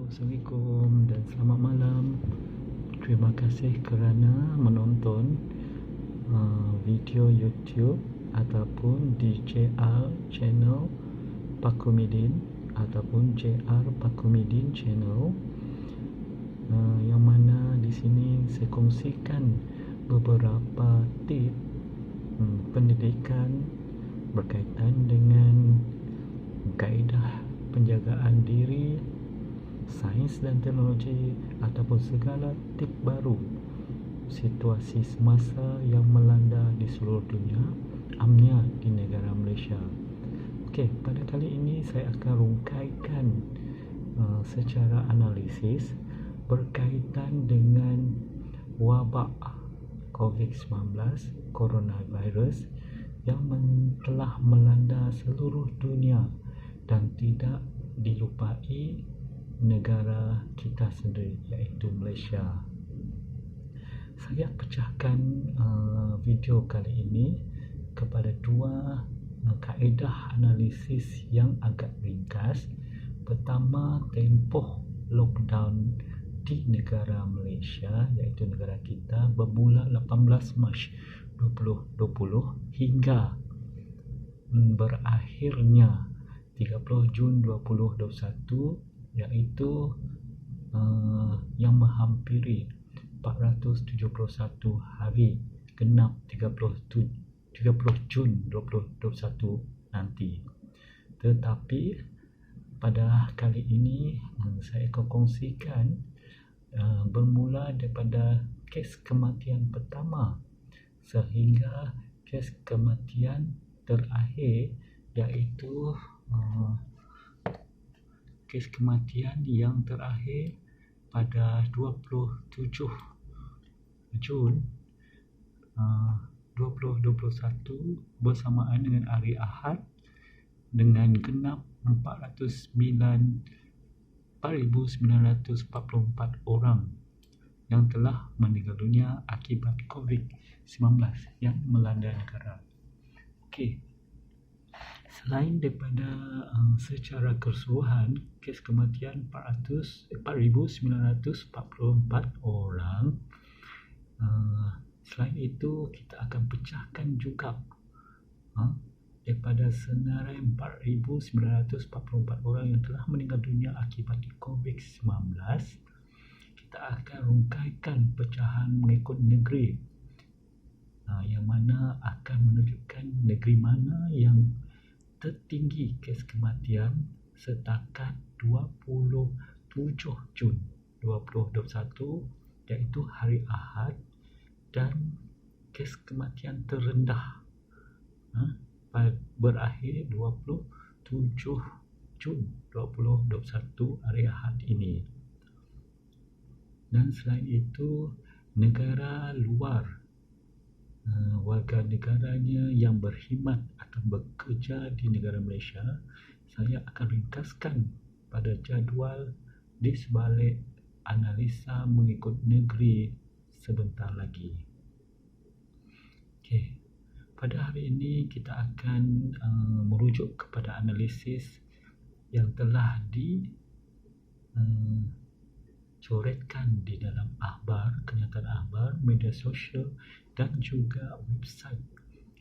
Assalamualaikum dan selamat malam. Terima kasih kerana menonton video YouTube ataupun di JR channel Pak Komedin ataupun JR Pak Komedin channel, yang mana di sini saya kongsikan beberapa tip pendidikan berkaitan dengan kaedah penjagaan diri, sains dan teknologi ataupun segala tip baru situasi semasa yang melanda di seluruh dunia, amnya di negara Malaysia. Okey, pada kali ini saya akan rungkaikan secara analisis berkaitan dengan wabak COVID-19 coronavirus yang telah melanda seluruh dunia dan tidak dilupai negara kita sendiri, iaitu Malaysia. Saya pecahkan video kali ini kepada dua kaedah analisis yang agak ringkas. Pertama, tempoh lockdown di negara Malaysia, iaitu negara kita, bermula 18 Mac 2020 hingga berakhirnya 30 Jun 2021, iaitu yang menghampiri 471 hari genap 30 Jun 2021 nanti. Tetapi pada kali ini saya akan kongsikan bermula daripada kes kematian pertama sehingga kes kematian terakhir, iaitu kes kematian yang terakhir pada 27 Jun 2021 bersamaan dengan hari Ahad dengan genap 4,944 orang yang telah meninggal dunia akibat COVID-19 yang melanda negara. Okey. Selain daripada secara keseluruhan kes kematian 4,944 orang, selain itu kita akan pecahkan juga daripada senarai 4,944 orang yang telah meninggal dunia akibat COVID-19, kita akan rungkaikan pecahan mengikut negeri, yang mana akan menunjukkan negeri mana yang tertinggi kes kematian setakat 27 Jun 2021, iaitu hari Ahad, dan kes kematian terendah berakhir 27 Jun 2021 hari Ahad ini. Dan selain itu, negara luar, warga negaranya yang berkhidmat atau bekerja di negara Malaysia, saya akan ringkaskan pada jadual di sebalik analisa mengikut negeri sebentar lagi. Okey, pada hari ini kita akan merujuk kepada analisis yang telah dicoretkan di dalam akhbar, kenyataan akhbar, media sosial dan juga website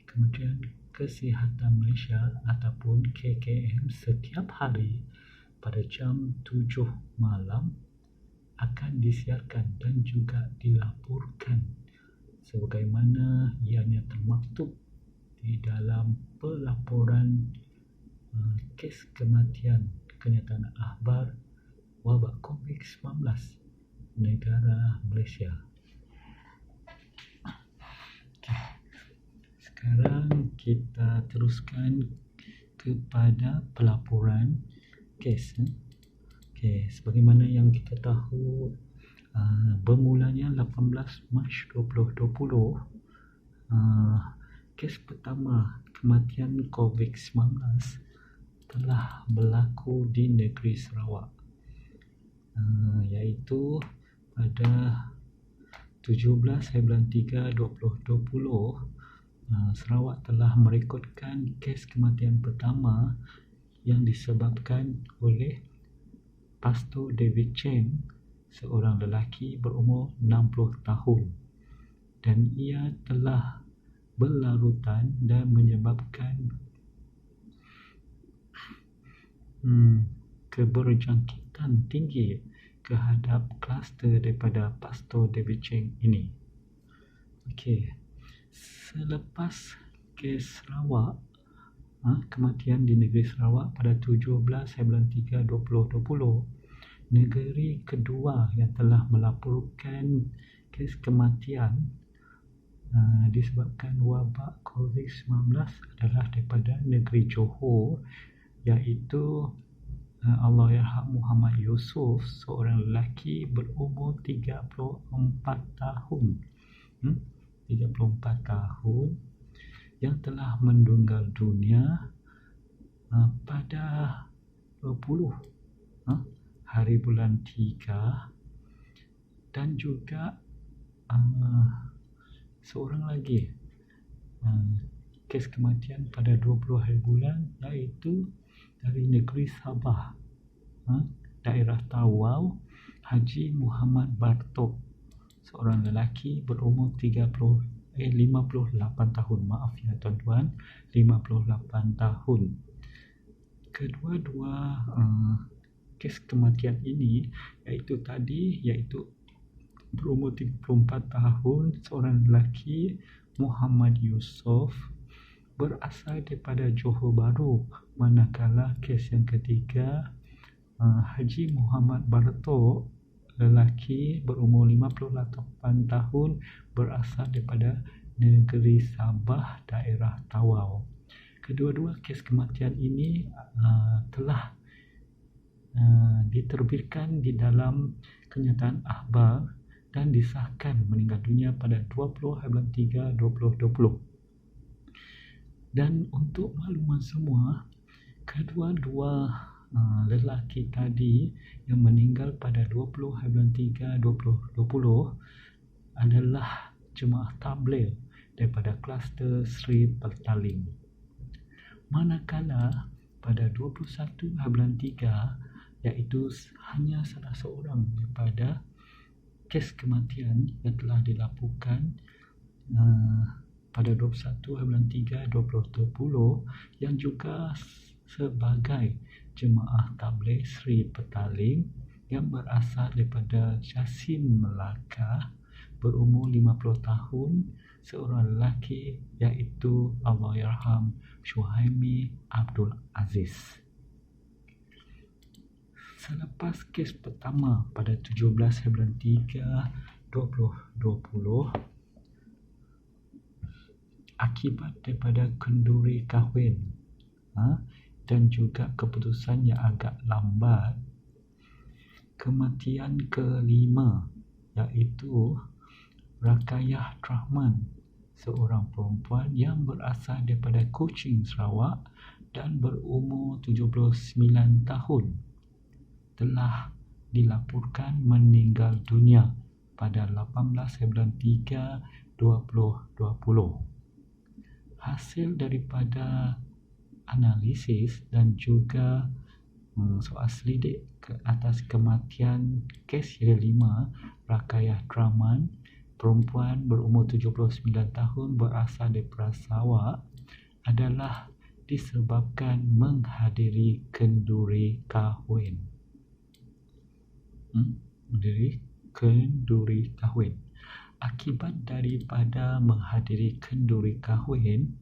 Kementerian Kesihatan Malaysia ataupun KKM setiap hari pada jam 7 malam akan disiarkan dan juga dilaporkan sebagaimana ianya termaktub di dalam pelaporan kes kematian kenyataan akhbar wabak COVID-19 negara Malaysia. Sekarang kita teruskan kepada pelaporan kes. Okey, sebagaimana yang kita tahu, bermulanya 18 Mac 2020, kes pertama kematian COVID-19 telah berlaku di negeri Sarawak, iaitu pada 17/3/2020. Sarawak telah merekodkan kes kematian pertama yang disebabkan oleh Pastor David Cheng, seorang lelaki berumur 60 tahun, dan ia telah berlarutan dan menyebabkan keberjangkitan tinggi kehadap kluster daripada Pastor David Cheng ini. Okey, selepas kes Sarawak, kematian di negeri Sarawak pada 17/3/2020, negeri kedua yang telah melaporkan kes kematian disebabkan wabak COVID-19 adalah daripada negeri Johor, iaitu Allahyarham Muhammad Yusof, seorang lelaki berumur 34 tahun. 34 tahun yang telah meninggal dunia pada 20 hari bulan 3, dan juga seorang lagi kes kematian pada 20 hari bulan, iaitu dari negeri Sabah, daerah Tawau, Haji Muhammad Bartok, seorang lelaki berumur 58 tahun. Maaf ya tuan-tuan, 58 tahun. Kedua-dua kes kematian ini iaitu berumur 34 tahun seorang lelaki Muhammad Yusof berasal daripada Johor Bahru, manakala kes yang ketiga Haji Muhammad Bartok, lelaki berumur 58 tahun berasal daripada negeri Sabah, daerah Tawau. Kedua-dua kes kematian ini telah diterbitkan di dalam kenyataan akhbar dan disahkan meninggal dunia pada 20/3/2020. Dan untuk makluman semua, kedua-dua lelaki tadi yang meninggal pada 20/3/2020 adalah jemaah tabligh daripada kluster Sri Petaling. Manakala pada 21/3, iaitu hanya salah seorang daripada kes kematian yang telah dilaporkan pada 21/3/2020 yang juga sebagai jemaah tabligh Sri Petaling yang berasal daripada Jasin, Melaka, berumur 50 tahun, seorang lelaki, iaitu Allahyarham Syuhaimi Abdul Aziz. Selepas kes pertama pada 17/3/2020 akibat daripada kenduri kahwin dan juga keputusan yang agak lambat, kematian kelima iaitu Rakayah Rahman, seorang perempuan yang berasal daripada Kuching, Sarawak dan berumur 79 tahun, telah dilaporkan meninggal dunia pada 18/3/2020. Hasil daripada analisis dan juga soal selidik ke atas kematian kes yang kelima, Rakayah Rahman, perempuan berumur 79 tahun berasal daripada Sarawak, adalah disebabkan menghadiri kenduri kahwin. Akibat daripada menghadiri kenduri kahwin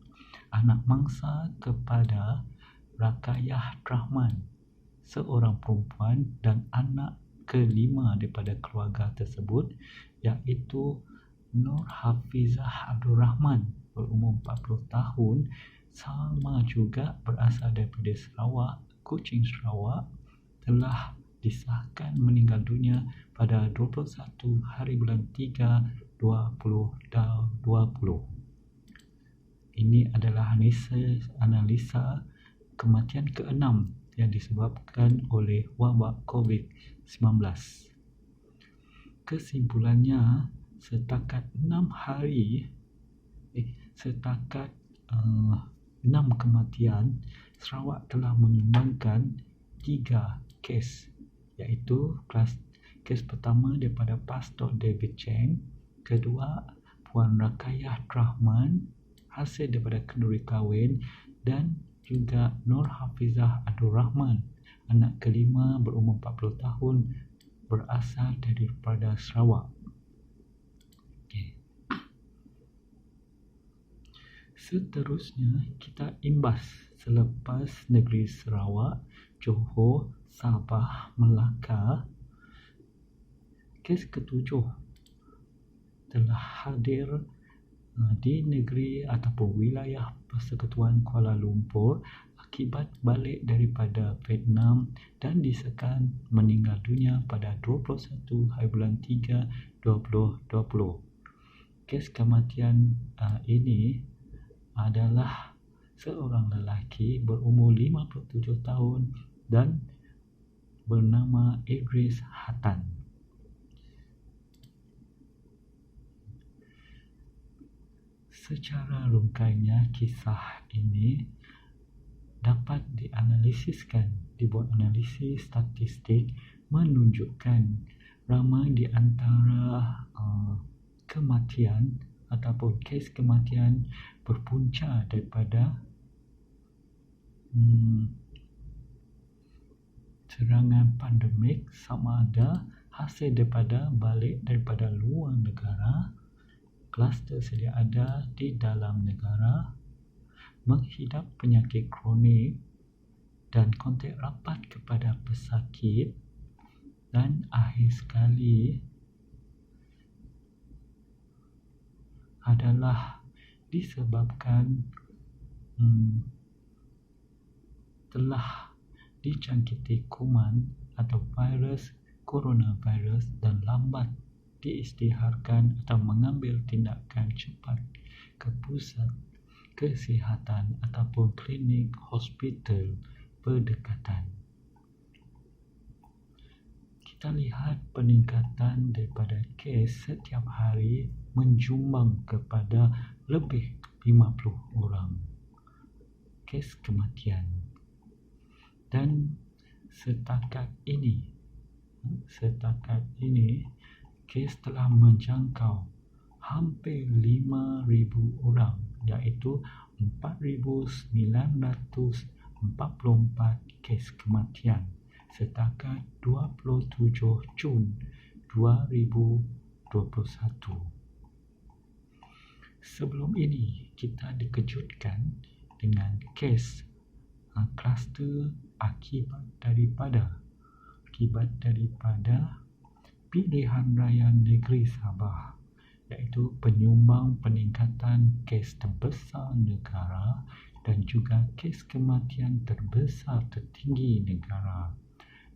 anak mangsa kepada Rakayah Rahman, seorang perempuan, dan anak kelima daripada keluarga tersebut, iaitu Nur Hafizah Abdul Rahman, berumur 40 tahun, sama juga berasal daripada Sarawak, Kuching, Sarawak, telah disahkan meninggal dunia pada 21 hari bulan 3 2020. Ini adalah analisa kematian ke-6 yang disebabkan oleh wabak COVID-19. Kesimpulannya, setakat 6 kematian, Sarawak telah menyumbangkan 3 kes, iaitu kes pertama daripada Pastor David Cheng, kedua Puan Rakayah Rahman hasil daripada kenduri kahwin, dan juga Nur Hafizah Abdul Rahman, anak kelima berumur 40 tahun berasal daripada Sarawak. Seterusnya kita imbas selepas negeri Sarawak, Johor, Sabah, Melaka. Kes ketujuh telah hadir di negeri ataupun wilayah Persekutuan Kuala Lumpur akibat balik daripada Vietnam dan disekan meninggal dunia pada 21 hari bulan 3 2020. Kes kematian ini adalah seorang lelaki berumur 57 tahun dan bernama Idris Hatan. Secara rungkainya, kisah ini dapat dibuat analisis statistik menunjukkan ramai di antara kematian ataupun kes kematian berpunca daripada serangan pandemik, sama ada hasil daripada balik daripada luar negara, kluster sedia ada di dalam negara, menghidap penyakit kronik dan kontak rapat kepada pesakit, dan akhir sekali adalah disebabkan telah dijangkiti kuman atau virus coronavirus dan lambat diisytiharkan atau mengambil tindakan cepat ke pusat kesihatan ataupun klinik hospital berdekatan. Kita lihat peningkatan daripada kes setiap hari menjumbang kepada lebih 50 orang kes kematian, dan setakat ini kes telah menjangkau hampir 5,000 orang, iaitu 4,944 kes kematian setakat 27 Jun 2021. Sebelum ini kita dikejutkan dengan kes kluster akibat daripada pilihan raya negeri Sabah, iaitu penyumbang peningkatan kes terbesar negara dan juga kes kematian terbesar tertinggi negara.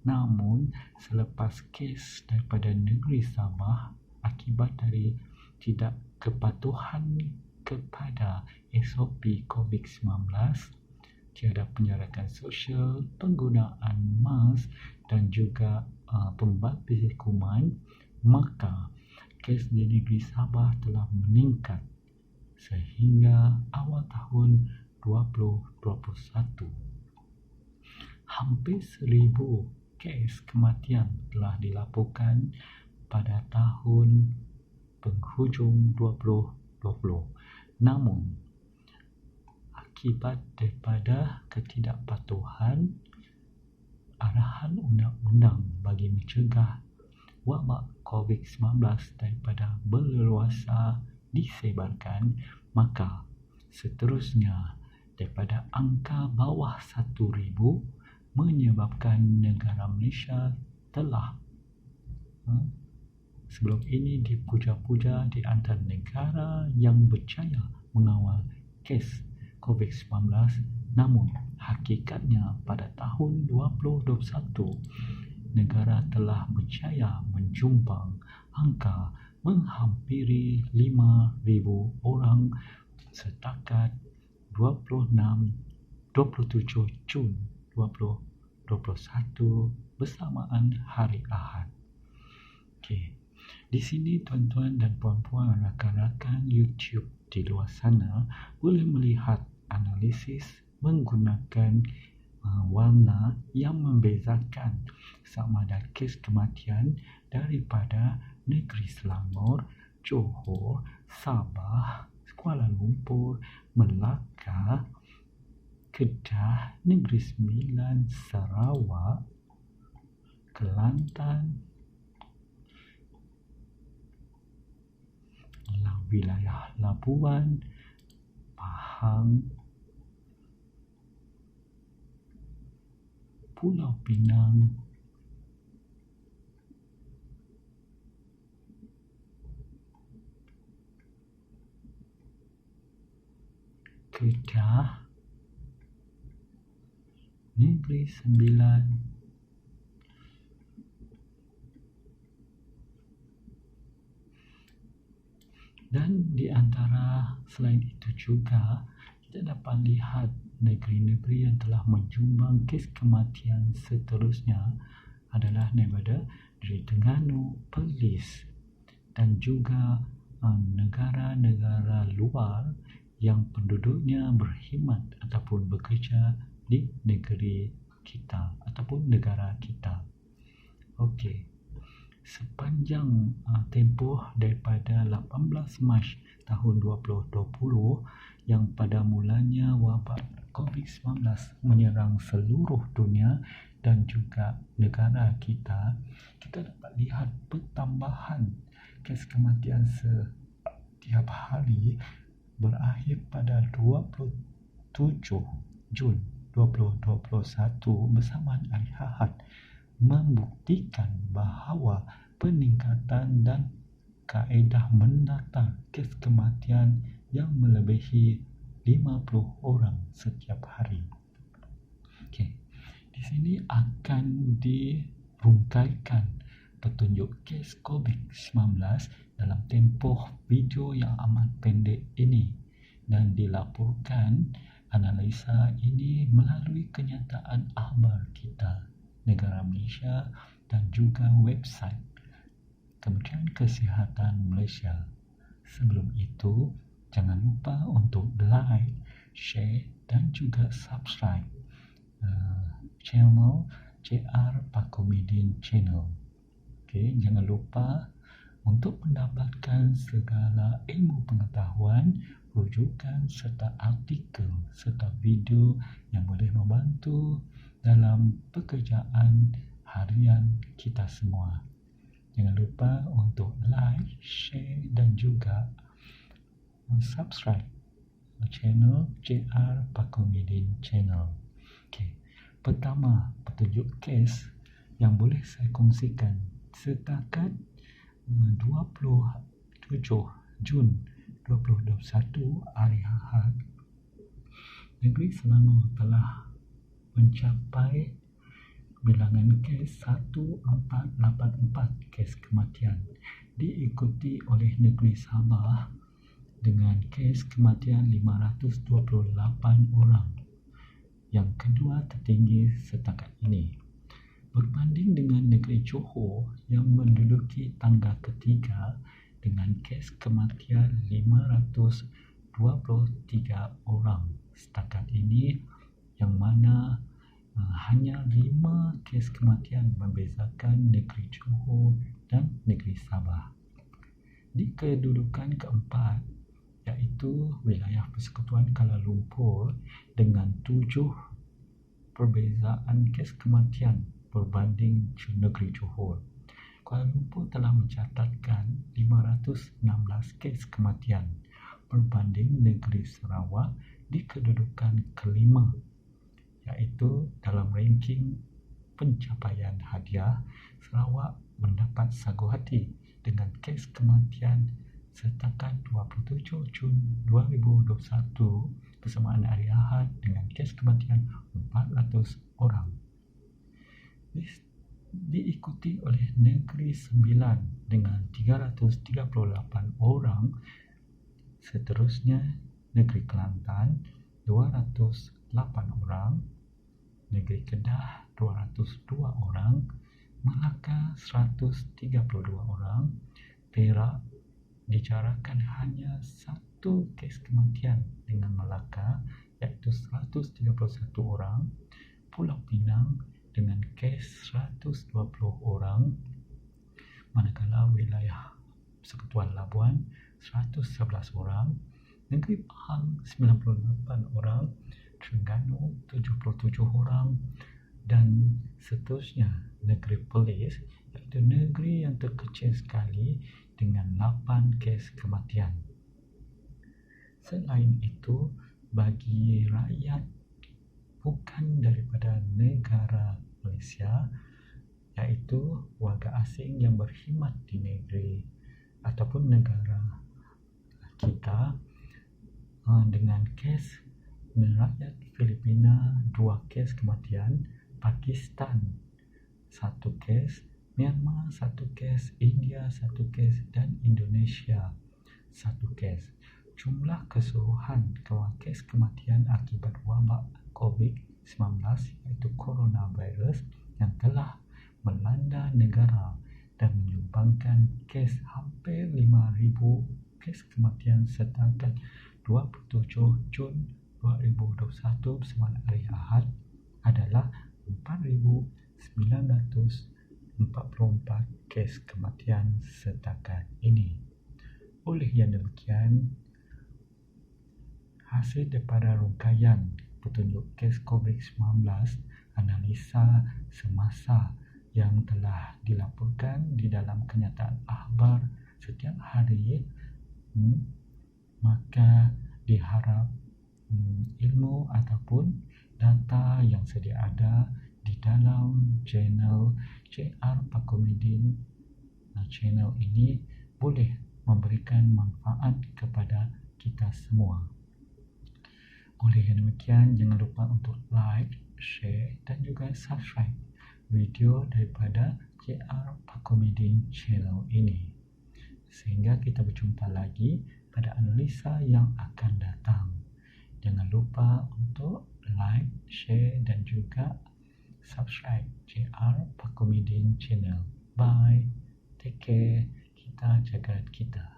Namun selepas kes daripada negeri Sabah akibat dari tidak kepatuhan kepada SOP COVID-19, tiada penjarakan sosial, penggunaan mask dan juga pembapis kuman, maka kes di negeri Sabah telah meningkat sehingga awal tahun 2021. Hampir 1,000 kes kematian telah dilaporkan pada tahun penghujung 2020. Namun akibat daripada ketidakpatuhan arahan undang-undang bagi mencegah wabak COVID-19 daripada berleluasa disebarkan, maka seterusnya daripada angka bawah 1,000 menyebabkan negara Malaysia telah sebelum ini dipuja-puja di antara negara yang berjaya mengawal kes COVID-19. Namun hakikatnya pada tahun 2021 negara telah berjaya menjumbang angka menghampiri 5,000 orang setakat 27 Jun 2021 bersamaan hari Ahad. Di sini tuan-tuan dan puan-puan, rakan-rakan YouTube di luar sana boleh melihat analisis menggunakan warna yang membezakan sama ada kes kematian daripada negeri Selangor, Johor, Sabah, Kuala Lumpur, Melaka, Kedah, Negeri Sembilan, Sarawak, Kelantan, wilayah Labuan, Pahang, Pulau Pinang, Kedah, Negeri Sembilan, dan di antara selain itu juga kita dapat lihat negeri-negeri yang telah menyumbang kes kematian seterusnya adalah daripada Terengganu, Perlis dan juga negara-negara luar yang penduduknya berkhidmat ataupun bekerja di negeri kita ataupun negara kita. Okey. Sepanjang tempoh daripada 18 Mac tahun 2020 yang pada mulanya wabak COVID-19 menyerang seluruh dunia dan juga negara kita, kita dapat lihat pertambahan kes kematian setiap hari berakhir pada 27 Jun 2021 bersamaan hari Ahad membuktikan bahawa peningkatan dan kaedah mendata kes kematian yang melebihi 50 orang setiap hari. Okey. Di sini akan dirungkaikan petunjuk kes COVID-19 dalam tempoh video yang amat pendek ini dan dilaporkan analisa ini melalui kenyataan akhbar kita negara Malaysia dan juga website Kementerian Kesihatan Malaysia. Sebelum itu, jangan lupa untuk like, share dan juga subscribe channel JR Pakomedin Channel. Okay, jangan lupa untuk mendapatkan segala ilmu pengetahuan, rujukan serta artikel serta video yang boleh membantu dalam pekerjaan harian kita semua. Jangan lupa untuk like, share dan juga subscribe channel JR Pakomedin Channel. Okay. Pertama, petunjuk kes yang boleh saya kongsikan setakat 27 Jun 2021 hari Ahad, negeri Selangor telah mencapai bilangan kes 1484 kes kematian, diikuti oleh negeri Sabah dengan kes kematian 528 orang, yang kedua tertinggi setakat ini. Berbanding dengan negeri Johor yang menduduki tangga ketiga dengan kes kematian 523 orang setakat ini, yang mana hanya 5 kes kematian membezakan negeri Johor dan negeri Sabah. Di kedudukan keempat iaitu wilayah Persekutuan Kuala Lumpur dengan 7 perbezaan kes kematian berbanding negeri Johor. Kuala Lumpur telah mencatatkan 516 kes kematian berbanding negeri Sarawak di kedudukan kelima, iaitu dalam ranking pencapaian hadiah, Sarawak mendapat sagu hati dengan kes kematian setakat 27 Jun 2021 bersamaan hari Ahad dengan kes kematian 400 orang. Diikuti oleh negeri Sembilan dengan 338 orang. Seterusnya negeri Kelantan 208 orang, negeri Kedah 202 orang, Melaka 132 orang, Perak dijarakan hanya 1 kes kematian dengan Melaka iaitu 131 orang, Pulau Pinang dengan kes 120 orang, manakala wilayah Persekutuan Labuan 111 orang, Negeri Pahang 98 orang, Terengganu 77 orang, dan seterusnya. Negeri Perlis iaitu negeri yang terkecil sekali dengan 8 kes kematian. Selain itu, bagi rakyat bukan daripada negara Malaysia, iaitu warga asing yang berkhidmat di negeri ataupun negara kita, dengan kes rakyat Filipina 2 kes kematian, Pakistan 1 kes, Myanmar 1 kes, India 1 kes, dan Indonesia 1 kes. Jumlah keseluruhan kes kematian akibat wabak COVID-19 iaitu coronavirus yang telah melanda negara dan menyumbangkan kes hampir 5,000 kes kematian setakat 27 Jun 2021 bersama hari Ahad adalah 4,944 kes kematian setakat ini. Oleh yang demikian, hasil daripada rungkaian petunjuk kes COVID-19, analisa semasa yang telah dilaporkan di dalam kenyataan akhbar setiap hari, maka diharap ilmu ataupun data yang sedia ada di dalam channel JR Pakomedin, channel ini boleh memberikan manfaat kepada kita semua. Oleh yang demikian, jangan lupa untuk like, share dan juga subscribe video daripada JR Pakomedin channel ini, sehingga kita berjumpa lagi pada analisa yang akan datang. Jangan lupa untuk like, share dan juga subscribe JR Pakomedin channel. Bye, take care, kita jaga kita.